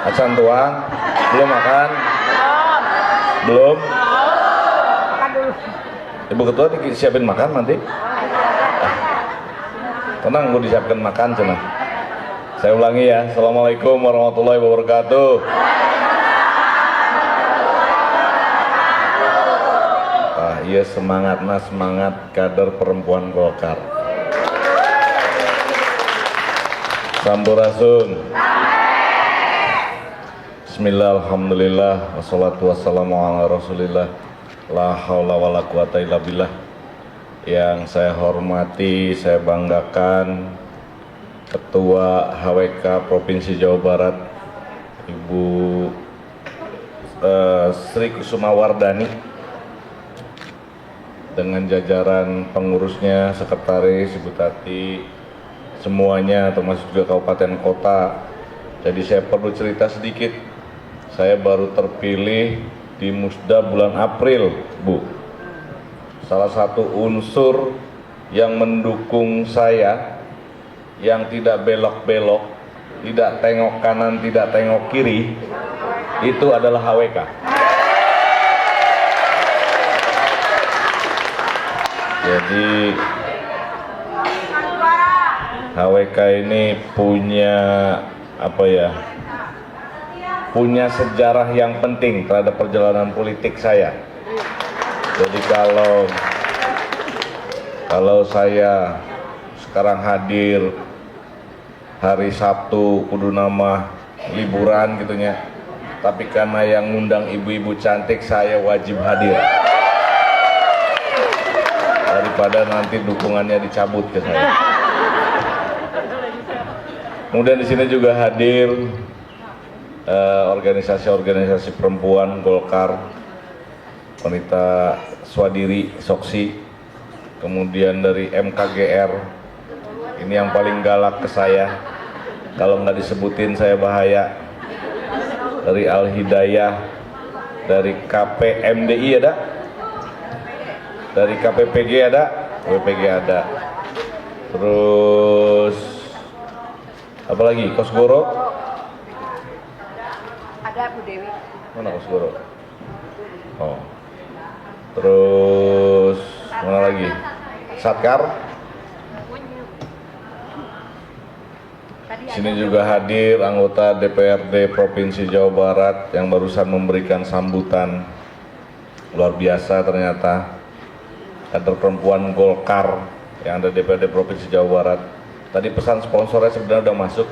Acan tuang, belum makan? Belum? Makan dulu. Ibu Ketua disiapin makan nanti? Tenang, gue disiapkan makan cina. Saya ulangi ya. Assalamualaikum warahmatullahi wabarakatuh. Iya semangat kader perempuan Golkar. Sampurasun. Bismillah, alhamdulillah, wassalatu wassalamu ala rasulillah, la haula wa la quwata illa billah. Yang saya hormati, saya banggakan Ketua HWK Provinsi Jawa Barat Ibu Sri Kusuma Wardani dengan jajaran pengurusnya, sekretaris, Ibu Tati, semuanya termasuk juga kabupaten kota. Jadi saya perlu cerita sedikit. Saya baru terpilih di Musda bulan April, Bu. Salah satu unsur yang mendukung saya, yang tidak belok-belok, tidak tengok kanan, tidak tengok kiri, itu adalah HWK. Jadi HWK ini punya punya sejarah yang penting terhadap perjalanan politik saya. Jadi kalau saya sekarang hadir hari Sabtu kudu nama liburan gitunya, tapi karena yang ngundang ibu-ibu cantik saya wajib hadir daripada nanti dukungannya dicabut ke saya. Kemudian di sini juga hadir organisasi-organisasi perempuan Golkar, wanita swadiri, Soksi, kemudian dari MKGR, ini yang paling galak ke saya, kalau nggak disebutin saya bahaya, dari Al Hidayah, dari KPMDI ada, dari KPPG ada, terus apa lagi? Kosgoro? Ada Bu Dewi. Mana Kosgoro? Oh. Terus mana lagi? Satkar? Sini juga hadir anggota DPRD Provinsi Jawa Barat yang barusan memberikan sambutan luar biasa ternyata. Kader perempuan Golkar yang ada DPRD Provinsi Jawa Barat. Tadi pesan sponsornya sebenarnya udah masuk,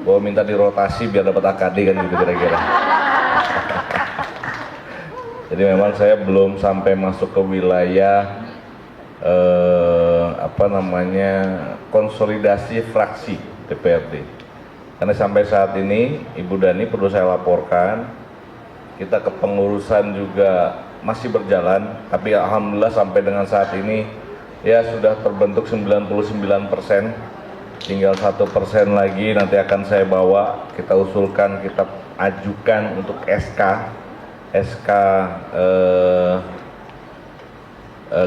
bahwa minta dirotasi biar dapat AKD kan gitu kira-kira. Jadi memang saya belum sampai masuk ke wilayah konsolidasi fraksi DPRD. Karena sampai saat ini Ibu Dani perlu saya laporkan, kita kepengurusan juga masih berjalan, tapi alhamdulillah sampai dengan saat ini ya sudah terbentuk 99%, tinggal 1% lagi nanti akan saya bawa, kita usulkan, kita ajukan untuk SK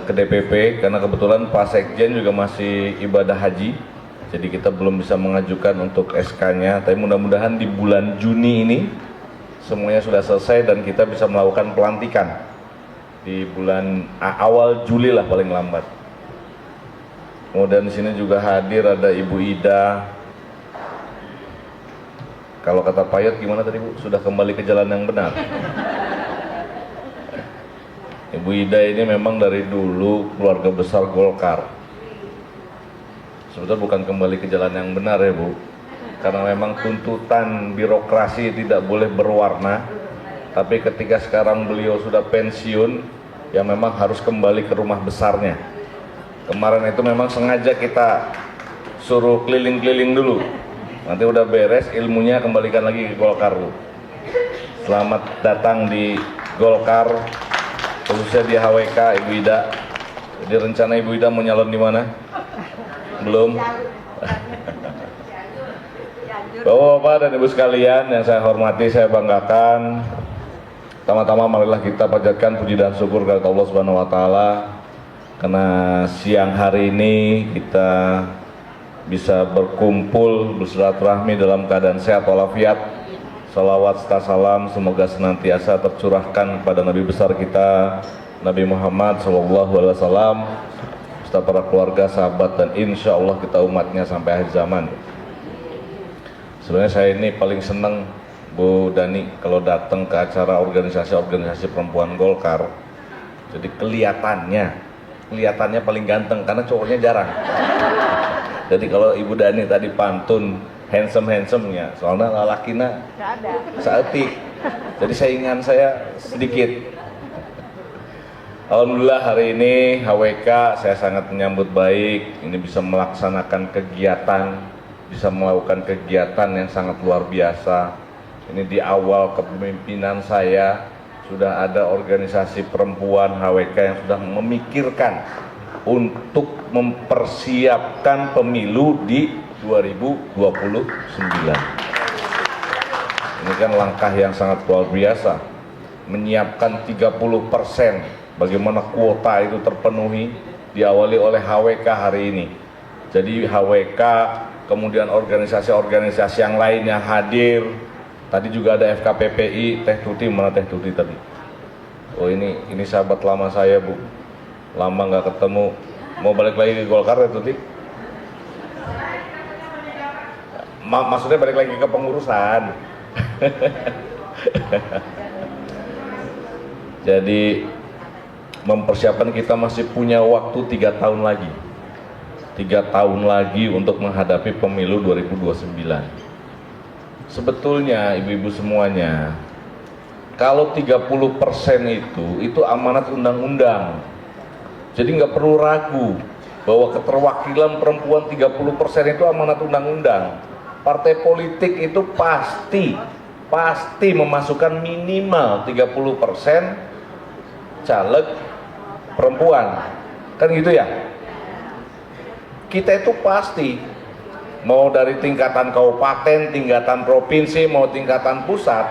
ke DPP, karena kebetulan Pak Sekjen juga masih ibadah haji, jadi kita belum bisa mengajukan untuk SK-nya, tapi mudah-mudahan di bulan Juni ini semuanya sudah selesai dan kita bisa melakukan pelantikan di bulan awal Juli lah paling lambat. Kemudian di sini juga hadir ada Ibu Ida. Kalau kata Payot gimana tadi Bu? Sudah kembali ke jalan yang benar. Ibu Ida ini memang dari dulu keluarga besar Golkar. Sebetulnya bukan kembali ke jalan yang benar ya Bu, karena memang tuntutan birokrasi tidak boleh berwarna. Tapi ketika sekarang beliau sudah pensiun, ya memang harus kembali ke rumah besarnya. Kemarin itu memang sengaja kita suruh keliling-keliling dulu. Nanti udah beres ilmunya kembalikan lagi ke Golkar. Selamat datang di Golkar, khususnya di HWK Ibu Ida. Jadi rencana Ibu Ida mau nyalon di mana? Belum. Bapak-bapak dan Ibu sekalian yang saya hormati, saya banggakan. Pertama-tama marilah kita panjatkan puji dan syukur kepada Allah Subhanahu wa taala karena siang hari ini kita bisa berkumpul bersilaturahmi dalam keadaan sehat walafiat salawat serta salam semoga senantiasa tercurahkan kepada Nabi besar kita Nabi Muhammad SAW, serta para keluarga, sahabat, dan insya Allah kita umatnya sampai akhir zaman. Sebenarnya saya ini paling seneng Bu Dani kalau datang ke acara organisasi perempuan Golkar. Jadi kelihatannya paling ganteng karena cowoknya jarang. Jadi kalau Ibu Dani tadi pantun handsome-nya, soalnya lalakina Nggak ada. seetik. Jadi saingan saya sedikit. Alhamdulillah hari ini HWK saya sangat menyambut baik. Ini bisa melaksanakan kegiatan, bisa melakukan kegiatan yang sangat luar biasa. Ini di awal kepemimpinan saya sudah ada organisasi perempuan HWK yang sudah memikirkan untuk mempersiapkan pemilu di 2029. Ini kan langkah yang sangat luar biasa, menyiapkan 30%, bagaimana kuota itu terpenuhi, diawali oleh HWK hari ini. Jadi HWK, kemudian organisasi-organisasi yang lainnya hadir. Tadi juga ada FKPPI, Teh Tuti, mana Teh Tuti tadi? Oh ini sahabat lama saya Bu, lama nggak ketemu. Mau balik lagi ke Golkar Teh Tuti? Maksudnya balik lagi ke pengurusan. Jadi mempersiapkan, kita masih punya waktu 3 tahun lagi. 3 tahun lagi untuk menghadapi pemilu 2029. Sebetulnya ibu-ibu semuanya, kalau 30% itu amanat undang-undang. Jadi nggak perlu ragu bahwa keterwakilan perempuan 30% itu amanat undang-undang. Partai politik itu pasti memasukkan minimal 30% caleg perempuan. Kan gitu ya? Kita itu pasti, mau dari tingkatan kabupaten, tingkatan provinsi, mau tingkatan pusat,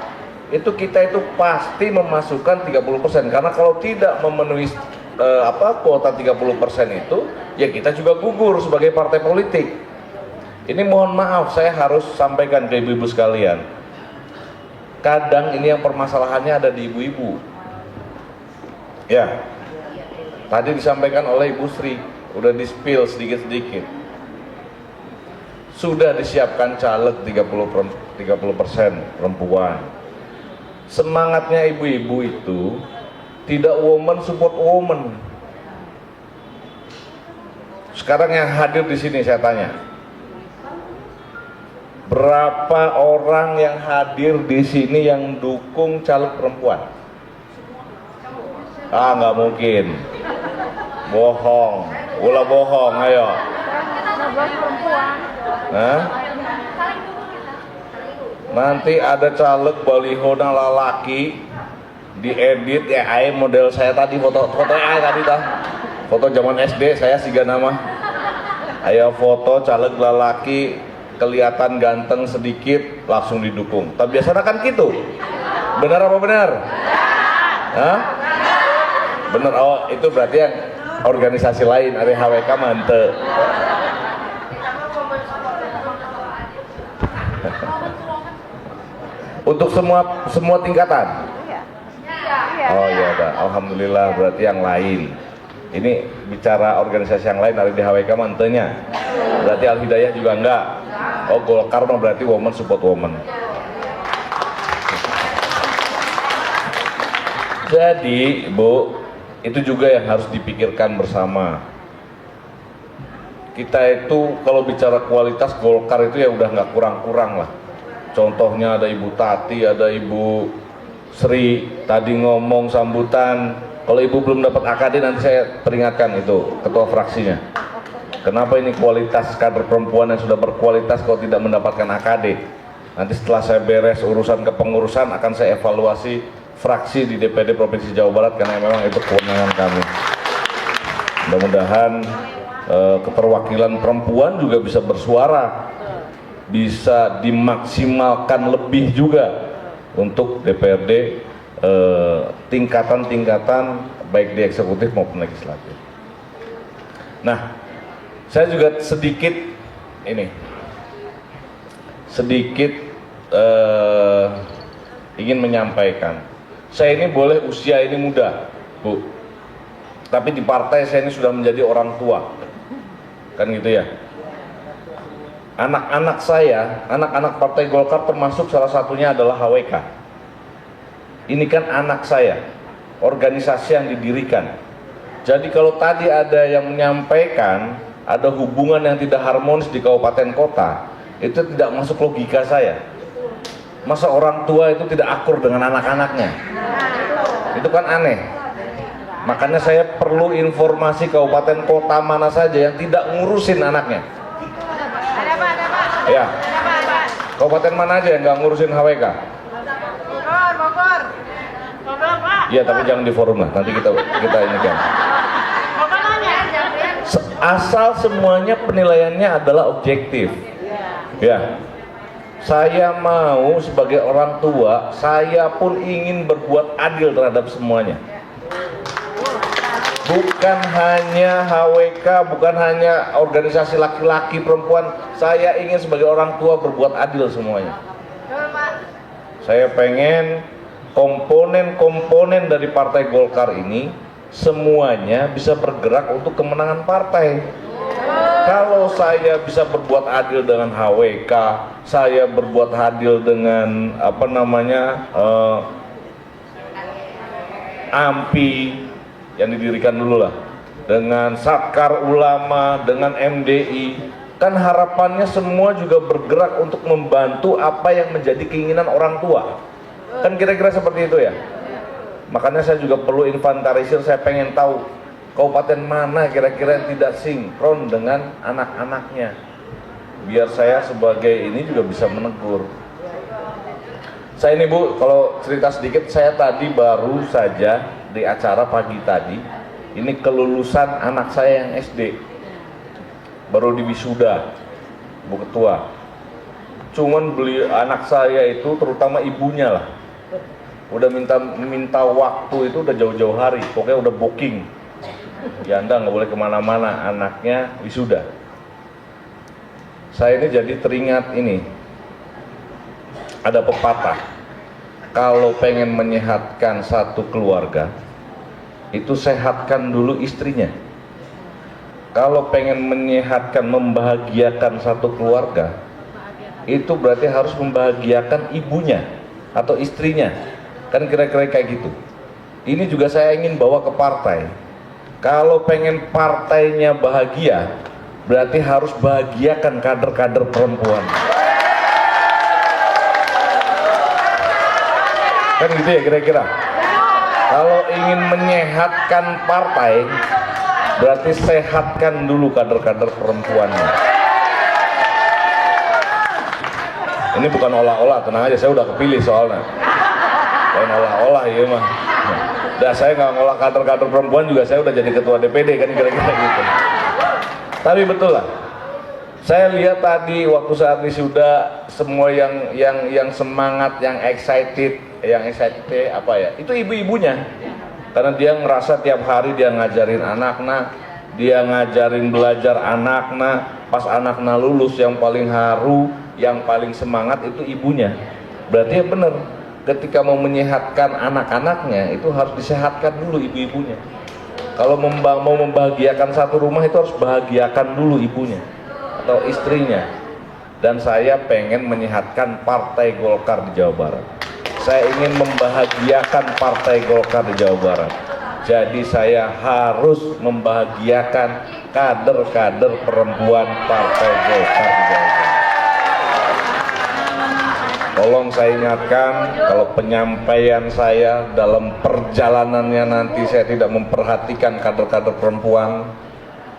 itu kita itu pasti memasukkan 30%. Karena kalau tidak memenuhi kuota 30% itu, ya kita juga gugur sebagai partai politik. Ini mohon maaf, saya harus sampaikan ke ibu-ibu sekalian. Kadang ini yang permasalahannya ada di ibu-ibu. Ya, tadi disampaikan oleh Ibu Sri, udah di-spill sedikit-sedikit. Sudah disiapkan caleg 30% perempuan. Semangatnya ibu-ibu itu tidak woman support woman. Sekarang yang hadir di sini saya tanya, berapa orang yang hadir di sini yang dukung caleg perempuan? Nggak mungkin. Bohong. Ulah bohong, ayo. Perempuan. Hah? Nanti ada caleg baliho dan lalaki diedit ya, model saya tadi, foto tadi dah. Foto zaman SD saya siga nama. Ayo foto caleg lalaki kelihatan ganteng sedikit langsung didukung. Tapi biasanya kan gitu. Benar apa benar? Hah? Benar. Oh, itu berarti yang organisasi lain, ada HWK mante. Untuk semua tingkatan. Iya. Oh iya, dah. Alhamdulillah, berarti yang lain. Ini bicara organisasi yang lain ada di HWK mantenya. Berarti Al Hidayah juga enggak. Oh, Golkar mah berarti woman support woman. Jadi, Bu, itu juga yang harus dipikirkan bersama. Kita itu kalau bicara kualitas Golkar itu ya udah nggak kurang-kurang lah. Contohnya ada Ibu Tati, ada Ibu Sri tadi ngomong sambutan. Kalau Ibu belum dapat AKD nanti saya peringatkan itu ketua fraksinya. Kenapa ini kualitas kader perempuan yang sudah berkualitas kalau tidak mendapatkan AKD? Nanti setelah saya beres urusan kepengurusan akan saya evaluasi fraksi di DPD Provinsi Jawa Barat karena memang itu kewenangan kami. Mudah-mudahan keterwakilan perempuan juga bisa bersuara, bisa dimaksimalkan lebih juga untuk DPRD tingkatan-tingkatan baik di eksekutif maupun legislatif. Nah, saya juga sedikit ingin menyampaikan. Saya ini boleh usia ini muda, Bu. Tapi di partai saya ini sudah menjadi orang tua. Kan gitu ya. Anak-anak saya, anak-anak Partai Golkar termasuk salah satunya adalah HWK. Ini kan anak saya, organisasi yang didirikan. Jadi kalau tadi ada yang menyampaikan ada hubungan yang tidak harmonis di kabupaten kota, itu tidak masuk logika saya. Masa orang tua itu tidak akur dengan anak-anaknya? Itu kan aneh. Makanya saya perlu informasi kabupaten kota mana saja yang tidak ngurusin anaknya. Ya, kabupaten mana aja yang nggak ngurusin HWK? Bogor. Iya, tapi jangan di forum lah. Nanti kita ini kan. Asal semuanya penilaiannya adalah objektif. Ya, saya mau sebagai orang tua, saya pun ingin berbuat adil terhadap semuanya. Bukan hanya HWK, bukan hanya organisasi laki-laki perempuan. Saya ingin sebagai orang tua berbuat adil semuanya. Saya pengen komponen-komponen dari Partai Golkar ini semuanya bisa bergerak untuk kemenangan partai. Kalau saya bisa berbuat adil dengan HWK, saya berbuat adil dengan AMPI yang didirikan dulu lah, dengan Satkar Ulama, dengan MDI, kan harapannya semua juga bergerak untuk membantu apa yang menjadi keinginan orang tua. Kan kira-kira seperti itu ya. Makanya saya juga perlu inventarisir, saya pengen tahu kabupaten mana kira-kira yang tidak sinkron dengan anak-anaknya, biar saya sebagai ini juga bisa menegur. Saya ini Bu, kalau cerita sedikit, saya tadi baru saja di acara pagi tadi, ini kelulusan anak saya yang SD, baru diwisuda, Bu Ketua. Cuman anak saya itu, terutama ibunya lah, udah minta waktu itu udah jauh-jauh hari, pokoknya udah booking. Ya Anda nggak boleh kemana-mana, anaknya wisuda. Saya ini jadi teringat ini, ada pepatah, kalau pengen menyehatkan satu keluarga, itu sehatkan dulu istrinya. Kalau pengen menyehatkan, membahagiakan satu keluarga, itu berarti harus membahagiakan ibunya atau istrinya. Kan kira-kira kayak gitu. Ini juga saya ingin bawa ke partai. Kalau pengen partainya bahagia, berarti harus bahagiakan kader-kader perempuan. Kan gitu ya kira-kira. Kalau ingin menyehatkan partai, berarti sehatkan dulu kader-kader perempuannya. Ini bukan olah-olah, tenang aja, saya udah kepilih soalnya. Lain olah-olah ya mah. Dah saya nggak ngolah kader-kader perempuan juga, saya udah jadi ketua DPD kan kira-kira gitu. Tapi betul lah. Saya lihat tadi waktu saat wisuda semua yang semangat, yang excited apa ya? Itu ibu-ibunya. Karena dia ngerasa tiap hari dia ngajarin anaknya, dia ngajarin belajar anaknya, pas anaknya lulus yang paling haru, yang paling semangat itu ibunya. Berarti ya benar. Ketika mau menyehatkan anak-anaknya itu harus disehatkan dulu ibu-ibunya. Kalau mau membahagiakan satu rumah itu harus bahagiakan dulu ibunya atau istrinya. Dan saya pengen menyehatkan Partai Golkar di Jawa Barat. Saya ingin membahagiakan Partai Golkar di Jawa Barat. Jadi saya harus membahagiakan kader-kader perempuan Partai Golkar di Jawa Barat. Tolong saya ingatkan, kalau penyampaian saya dalam perjalanannya nanti saya tidak memperhatikan kader-kader perempuan,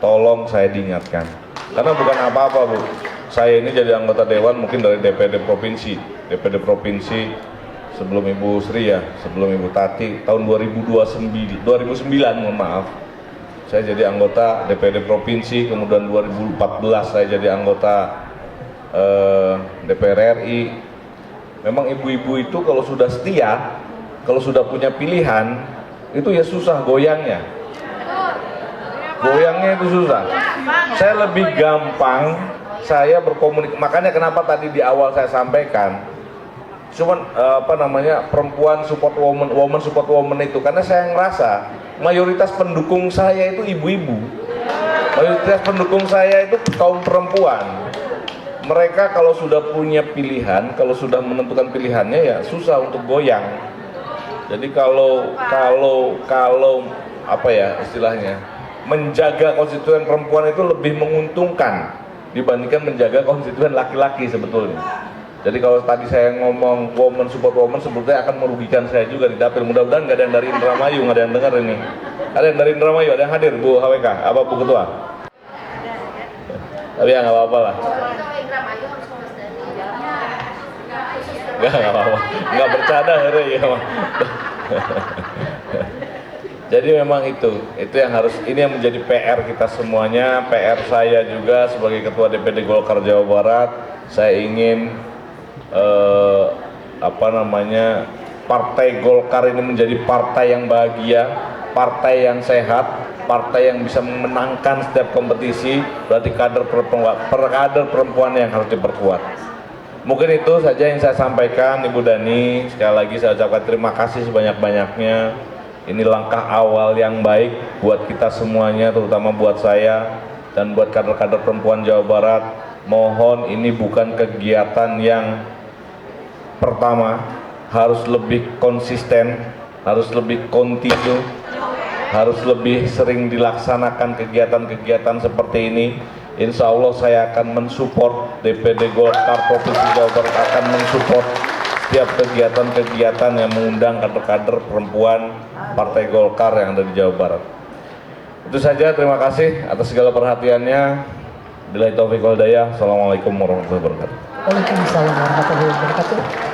tolong saya diingatkan. Karena bukan apa-apa Bu, saya ini jadi anggota dewan mungkin dari DPD Provinsi sebelum Ibu Sri ya, sebelum Ibu Tati, tahun 2009, mohon maaf. Saya jadi anggota DPD Provinsi, kemudian 2014 saya jadi anggota DPR RI. Memang ibu-ibu itu kalau sudah setia, kalau sudah punya pilihan, itu ya susah goyangnya. Goyangnya itu susah. Saya lebih gampang, saya berkomunikasi. Makanya kenapa tadi di awal saya sampaikan, cuman perempuan support woman, woman support woman itu, karena saya ngerasa mayoritas pendukung saya itu ibu-ibu, mayoritas pendukung saya itu kaum perempuan. Mereka kalau sudah punya pilihan, kalau sudah menentukan pilihannya ya susah untuk goyang. Jadi kalau apa ya istilahnya, menjaga konstituen perempuan itu lebih menguntungkan dibandingkan menjaga konstituen laki-laki sebetulnya. Jadi kalau tadi saya ngomong woman support woman, sebetulnya akan merugikan saya juga di dapil. Mudah-mudahan nggak ada yang dari Indramayu, nggak ada yang dengar ini. Ada yang dari Indramayu, ada yang hadir Bu HWK, apa Bu Ketua? Tapi ya nggak apa-apa lah. Nggak apa-apa, nggak bercanda hari ya. Jadi memang itu yang harus, ini yang menjadi PR kita semuanya, PR saya juga sebagai Ketua DPD Golkar Jawa Barat. Saya ingin Partai Golkar ini menjadi partai yang bahagia, partai yang sehat, partai yang bisa memenangkan setiap kompetisi. Berarti kader perempuan yang harus diperkuat. Mungkin itu saja yang saya sampaikan, Ibu Dani. Sekali lagi saya ucapkan terima kasih sebanyak-banyaknya. Ini langkah awal yang baik buat kita semuanya, terutama buat saya dan buat kader-kader perempuan Jawa Barat. Mohon ini bukan kegiatan yang pertama, harus lebih konsisten, harus lebih kontinu, harus lebih sering dilaksanakan kegiatan-kegiatan seperti ini. Insya Allah saya akan mensupport, DPD Golkar Provinsi Jawa Barat akan mensupport setiap kegiatan-kegiatan yang mengundang kader-kader perempuan Partai Golkar yang ada di Jawa Barat. Itu saja, terima kasih atas segala perhatiannya. Billahi taufiq wal hidayah. Assalamualaikum warahmatullahi wabarakatuh. Waalaikumsalam warahmatullahi wabarakatuh.